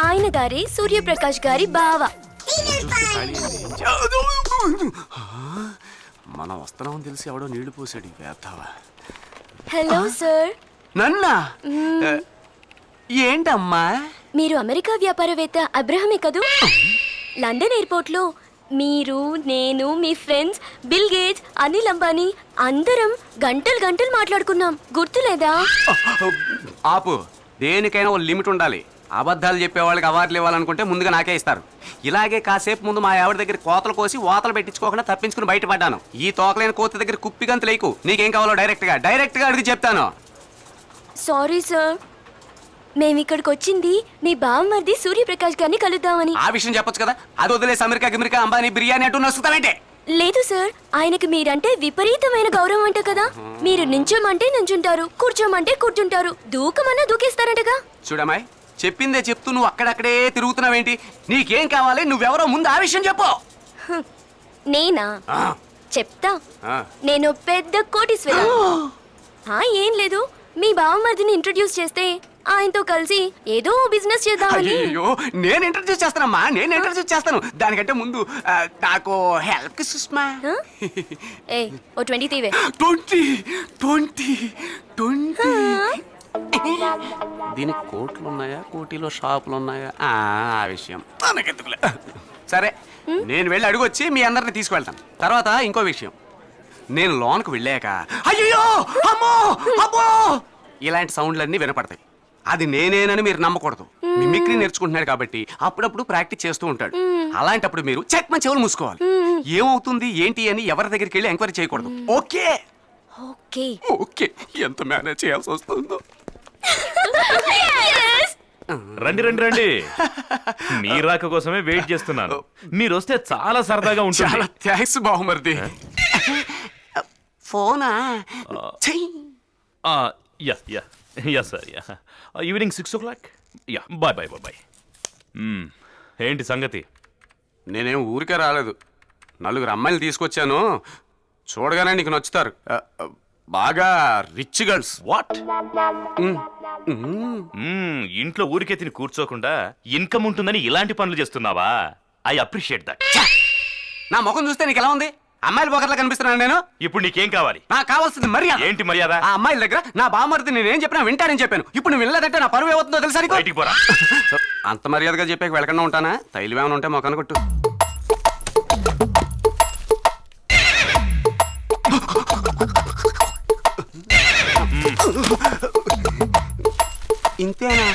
ఆయన గారి సూర్యప్రకాష్ గారి బావ. మనం వస్తున్నామని తెలిసి ఎవడో నీళ్లు పోసాడు. వేస్తావా? Hello sir. నన్నా? ఏంటమ్మా? మీరు అమెరికా వ్యాపారవేత్త అబ్రహమే కదూ? లండన్ ఎయిర్పోర్ట్ లో మీరు, నేను, మీ friends Bill Gates, Anil Ambani అందరం గంటలు గంటలు మాట్లాడుకున్నాం, గుర్తులేదా? ఆపు. దేనికైనా ఓ లిమిట్ ఉండాలి. అబద్ధాలు చెప్పే వాళ్ళకి అవార్డులు ఇవ్వాలనుకుంటే ముందుగా నాకే ఇస్తారు. ఇలాగే కాసేపు ముందు మా ఆవిడ దగ్గర కోతలు కోసి వాతలు పెట్టించుకోకుండా తప్పించుకుని బయటపడ్డాను. ఈ తోకలేని కోత దగ్గర కుప్పిగంత లేకు. నీకేం కావాలో డైరెక్ట్ గా అడిగి చెప్తాను. సారీ సార్, మేము ఇక్కడికి వచ్చింది మీ బావమరిది సూర్యప్రకాష్ గారిని కలుద్దామని. ఆ విషయం చెప్పొచ్చు కదా. అది వదిలేసి అమెరికా అంబానీ బిర్యానీ అంటూ నడుస్తావేంటే? లేదు సార్, ఆయనకి మీరంటే విపరీతమైన గౌరవం అంట కదా. మీరు నించోమంటే నుంచుంటారు, కూర్చోమంటే కూర్చుంటారు, దూకమన్నా దూకేస్తారంటగా. చూడమ్మాయి, చెప్పిందే చెప్తూ నువ్వు అక్కడక్కడే తిరుగుతున్నావేంటి? నీకేం కావాలి? నువ్వెవరో ముందు ఆ విషయం చెప్పు. నేనా? చెప్తా. నేను పెద్ద కోటీశ్వర. ఏం లేదు, మీ బావమరిదిని ఇంట్రొడ్యూస్ చేస్తే ఆయనతో కలిసి ఏదో బిజినెస్ చేద్దామని. అయ్యో, నేను ఇంట్రడ్యూస్ చేస్తానమ్మా, నేను ఇంట్రడ్యూస్ చేస్తాను. దానికంటే ముందు నాకు హెల్ప్ సుష్మా. ఏ ఓ 20 తీవే. 20. దీనికి కోట్లు ఉన్నాయా, కోటిలో షాపులు ఉన్నాయా? ఆ విషయం మనకెందుకులే. సరే, నేను వెళ్ళి అడుగొచ్చి మీ అందరిని తీసుకువెళ్తాను. తర్వాత ఇంకో విషయం, నేను లోన్కు వెళ్ళాక అయ్యో అమ్మో అమ్మో ఇలాంటి సౌండ్లన్నీ వినపడతాయి. అది నేనేనని మీరు నమ్మకూడదు. మిమిక్రీ నేర్చుకుంటున్నాడు కాబట్టి అప్పుడప్పుడు ప్రాక్టీస్ చేస్తూ ఉంటాడు. అలాంటప్పుడు మీరు చెక్మని చెవులు మూసుకోవాలి. ఏమవుతుంది ఏంటి అని ఎవరి దగ్గరికి వెళ్ళి ఎంక్వైరీ చేయకూడదు. ఓకే? ఓకే. ఓకే. ఎంత మేనేజ్ చేయాల్సి వస్తుందో. రండి రండి రండి, మీ రాక కోసమే వెయిట్ చేస్తున్నాను. మీరు వస్తే చాలా సరదాగా ఉంటుంది. చాలా థ్యాంక్స్ బాహుమరిది. ఫోనా? Yeah sir, yeah. Evening 6 o'clock. Yeah, bye. ఏంటి సంగతి? నేనేం ఊరికే రాలేదు. 4 అమ్మాయిలు తీసుకొచ్చాను. చూడగానే నీకు నచ్చుతారు. బాగా రిచ్ గర్ల్స్. వాట్? ఇంట్లో ఊరికే తిని కూర్చోకుండా ఇన్కమ్ ఉంటుందని ఇలాంటి పనులు చేస్తున్నావా? I appreciate that. నా ముఖం చూస్తే నీకు ఎలా ఉంది? అమ్మాయిల పొగర్లా కనిపిస్తున్నాను నేను? ఇప్పుడు నీకేం కావాలి? నాకు కావాల్సింది మర్యాద. ఏంటి మర్యాద? ఆ అమ్మాయిల దగ్గర నా బామర్ది నేనేం చెప్పినా వింటానని చెప్పాను. ఇప్పుడు నువ్వు వినలేదంటే నా పరువు ఏమవుతుందో తెలుసా నీకు? బయటికి పోరా. అంత మర్యాదగా చెప్పాక వెళ్ళకుండా ఉంటానా? తైలు ఏమైనా ఉంటే మొఖాన్ని కొట్టు. ఇంతేనా?